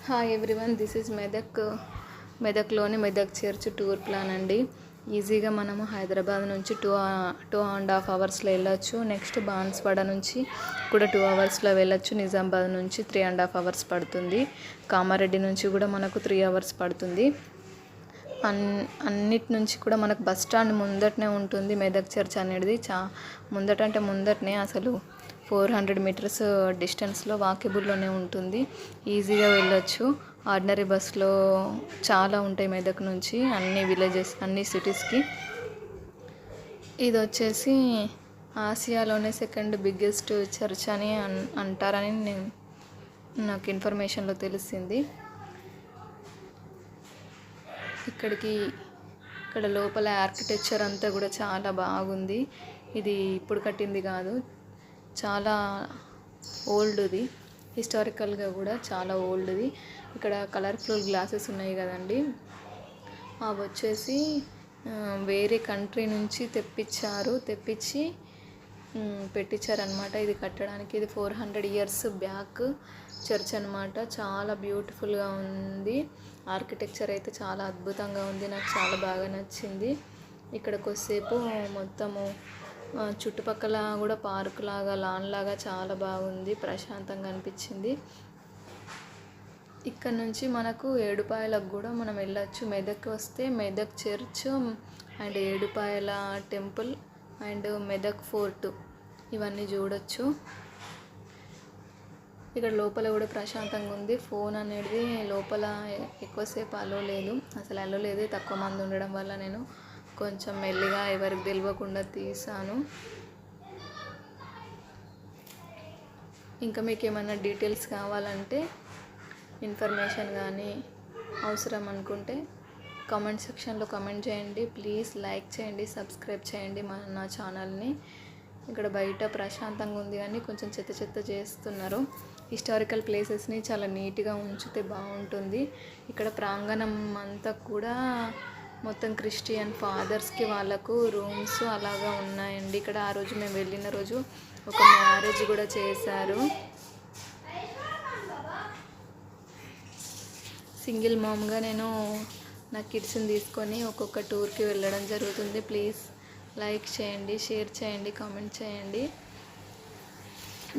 Hi everyone, this is మెదక్లోని Medak church tour plan అండి. ఈజీగా మనము హైదరాబాద్ నుంచి 2.5 అవర్స్లో వెళ్ళొచ్చు. నెక్స్ట్ బాన్స్వాడ నుంచి కూడా 2 అవర్స్లో వెళ్ళొచ్చు. నిజామాబాద్ నుంచి 3.5 అవర్స్ పడుతుంది. కామారెడ్డి నుంచి కూడా మనకు 3 అవర్స్ పడుతుంది. అన్నిటి నుంచి కూడా మనకు బస్ స్టాండ్ ముందటనే ఉంటుంది. మెదక్ చర్చ్ అనేది ముందటనే అసలు 400 మీటర్స్ డిస్టెన్స్లో వాకేబుల్లోనే ఉంటుంది. ఈజీగా వెళ్ళొచ్చు. ఆర్డినరీ బస్సులో చాలా ఉంటాయి మెదక్ నుంచి అన్ని విలేజెస్, అన్ని సిటీస్కి. ఇది వచ్చేసి ఆసియాలోనే సెకండ్ బిగ్గెస్ట్ చర్చ్ అని అంటారని నాకు ఇన్ఫర్మేషన్లో తెలిసింది. ఇక్కడ లోపల ఆర్కిటెక్చర్ అంతా కూడా చాలా బాగుంది. ఇది ఇప్పుడు కట్టింది కాదు, చాలా ఓల్డ్ది, హిస్టారికల్గా కూడా చాలా ఓల్డ్ది. ఇక్కడ కలర్ఫుల్ గ్లాసెస్ ఉన్నాయి కదండి, అవి వచ్చేసి వేరే కంట్రీ నుంచి తెప్పించి పెట్టించారనమాట ఇది కట్టడానికి. ఇది 400 ఇయర్స్ బ్యాక్ చర్చ్ అనమాట. చాలా బ్యూటిఫుల్గా ఉంది. ఆర్కిటెక్చర్ అయితే చాలా అద్భుతంగా ఉంది. నాకు చాలా బాగా నచ్చింది. ఇక్కడ కొద్దిసేపు మొత్తము చుట్టుపక్కల కూడా పార్క్ లాగా, లాన్ లాగా చాలా బాగుంది. ప్రశాంతంగా అనిపించింది. ఇక్కడ నుంచి మనకు ఏడుపాయలకు కూడా మనం వెళ్ళొచ్చు. మెదక్ వస్తే Medak church and Edupayala temple and Medak fort ఇవన్నీ చూడొచ్చు. ఇక్కడ లోపల కూడా ప్రశాంతంగా ఉంది. ఫోన్ అనేది లోపల ఎక్కువసేపు అలో లేదు, అసలు అలో లేదు. తక్కువ మంది ఉండడం వల్ల నేను కొంచెం మెల్లిగా ఎవరికి తెలియకుండా తీసాను. ఇంకా మీకు ఏమైనా డీటెయిల్స్ కావాలంటే, ఇన్ఫర్మేషన్ కానీ అవసరం అనుకుంటే కామెంట్ సెక్షన్లో కామెంట్ చేయండి. ప్లీజ్ లైక్ చేయండి, సబ్స్క్రైబ్ చేయండి నా ఛానల్ని. ఇక్కడ బయట ప్రశాంతంగా ఉంది కానీ కొంచెం చెత్త చేస్తున్నారు. హిస్టారికల్ ప్లేసెస్ని చాలా నీట్గా ఉంచితే బాగుంటుంది. ఇక్కడ ప్రాంగణం అంతా కూడా మొత్తం క్రిస్టియన్ ఫాదర్స్కి వాళ్ళకు రూమ్స్ అలాగా ఉన్నాయండి. ఇక్కడ ఆ రోజు మేము వెళ్ళిన రోజు ఒక మ్యారేజ్ కూడా చేశారు. సింగిల్ మామ్గా నేను నా కిడ్స్ని తీసుకొని ఒక్కొక్క టూర్కి వెళ్ళడం జరుగుతుంది. ప్లీజ్ లైక్ చేయండి, షేర్ చేయండి, కామెంట్ చేయండి.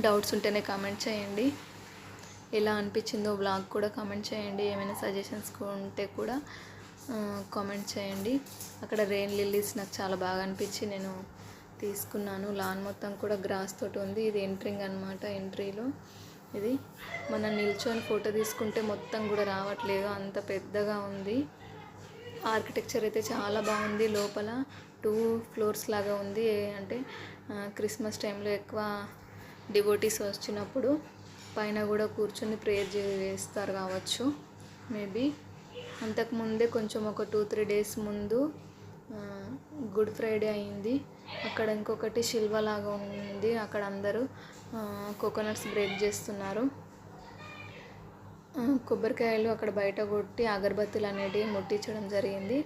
డౌట్స్ ఉంటేనే కామెంట్ చేయండి. ఎలా అనిపించిందో బ్లాగ్ కూడా కామెంట్ చేయండి. ఏమైనా సజెషన్స్ ఉంటే కూడా కామెంట్ చేయండి. అక్కడ రెయిన్ లిల్లీస్ నాకు చాలా బాగా అనిపించి నేను తీసుకున్నాను. లాన్ మొత్తం కూడా గ్రాస్ తోటి ఉంది. ఇది ఎంట్రింగ్ అనమాట. ఎంట్రీలో ఇది మనం నిల్చొని ఫోటో తీసుకుంటే మొత్తం కూడా రావట్లేదు, అంత పెద్దగా ఉంది. ఆర్కిటెక్చర్ అయితే చాలా బాగుంది. లోపల 2 ఫ్లోర్స్ లాగా ఉంది. అంటే క్రిస్మస్ టైంలో ఎక్కువ డివోటీస్ వచ్చినప్పుడు పైన కూడా కూర్చొని ప్రేయర్ చేస్తారు కావచ్చు, మేబీ. అంతకుముందే కొంచెం ఒక 2-3 డేస్ ముందు గుడ్ ఫ్రైడే అయింది. అక్కడ ఇంకొకటి శిల్వ లాగా ఉంది. అక్కడ అందరూ కోకోనట్స్ బ్రేక్ చేస్తున్నారు. కొబ్బరికాయలు అక్కడ బయట కొట్టి అగరబత్తులు అనేటివి ముట్టించడం జరిగింది.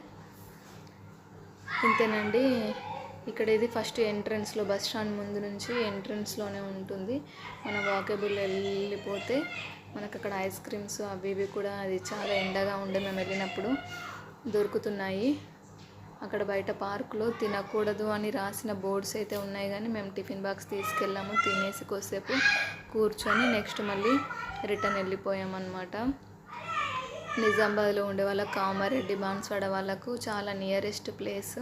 ఇంతేనండి. ఇక్కడ ఇది ఫస్ట్ ఎంట్రన్స్లో, బస్ స్టాండ్ ముందు నుంచి ఎంట్రన్స్లోనే ఉంటుంది. మనం వాకేబుల్ వెళ్ళిపోతే మనకు అక్కడ ఐస్ క్రీమ్స్ అవి ఇవి కూడా, అది చాలా ఎండగా ఉండే మేము వెళ్ళినప్పుడు, దొరుకుతున్నాయి. అక్కడ బయట పార్కులో తినకూడదు అని రాసిన బోర్డ్స్ అయితే ఉన్నాయి కానీ మేము టిఫిన్ బాక్స్ తీసుకెళ్ళాము. తినేసి కొద్దిసేపు కూర్చొని నెక్స్ట్ మళ్ళీ రిటర్న్ వెళ్ళిపోయామన్నమాట. నిజామాబాద్లో ఉండే వాళ్ళకు, కామారెడ్డి, బాన్స్వాడ వాళ్ళకు చాలా నియరెస్ట్ ప్లేస్.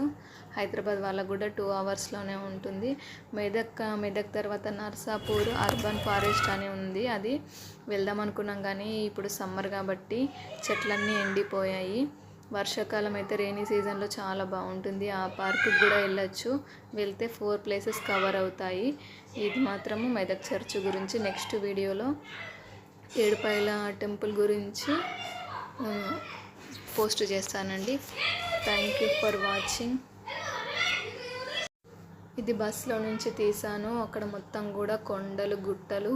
హైదరాబాద్ వాళ్ళకు కూడా 2 అవర్స్లోనే ఉంటుంది. మెదక్ తర్వాత నర్సాపూర్ అర్బన్ ఫారెస్ట్ అని ఉంది. అది వెళ్దాం అనుకున్నాం కానీ ఇప్పుడు సమ్మర్ కాబట్టి చెట్లన్నీ ఎండిపోయాయి. వర్షాకాలం అయితే రెయినీ సీజన్లో చాలా బాగుంటుంది. ఆ పార్కుకి కూడా వెళ్ళొచ్చు. వెళ్తే 4 ప్లేసెస్ కవర్ అవుతాయి. ఇది మాత్రము మెదక్ చర్చ్ గురించి నెక్స్ట్ వీడియోలో ఏడుపాయల టెంపుల్ గురించి పోస్ట్ చేస్తానండి. Thank you for watching. ఇది బస్లో నుంచి తీసాను. అక్కడ మొత్తం కూడా కొండలు, గుట్టలు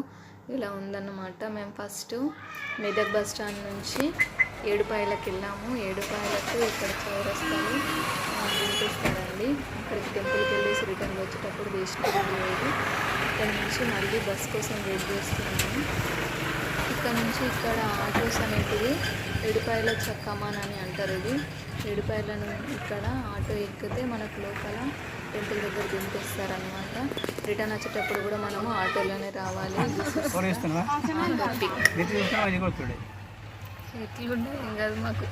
ఇలా ఉందన్నమాట. మేము ఫస్ట్ మెదక్ బస్ స్టాండ్ నుంచి ఏడుపాయలకు వెళ్ళాము. ఏడుపాయలకు ఇక్కడ చౌరస్తాలు దింపిస్తారండి. అక్కడికి టెంపుల్కి వెళ్ళేసి రిటర్న్ వచ్చేటప్పుడు వేసిన వీడియో ఇది. ఇక్కడ నుంచి మళ్ళీ బస్ కోసం వెయిట్ చేస్తున్నాము. ఇక్కడ నుంచి ఇక్కడ ఆటోస్ అనేటివి ఏడుపాయల కమాన్ అని అంటారు. ఇది ఏడుపాయలను ఇక్కడ ఆటో ఎక్కితే మనకు లోపల టెంపుల్ దగ్గర దింపేస్తారనమాట. రిటర్న్ వచ్చేటప్పుడు కూడా మనము ఆటోలోనే రావాలి. ఎట్లుండే ఏం కాదు మాకు.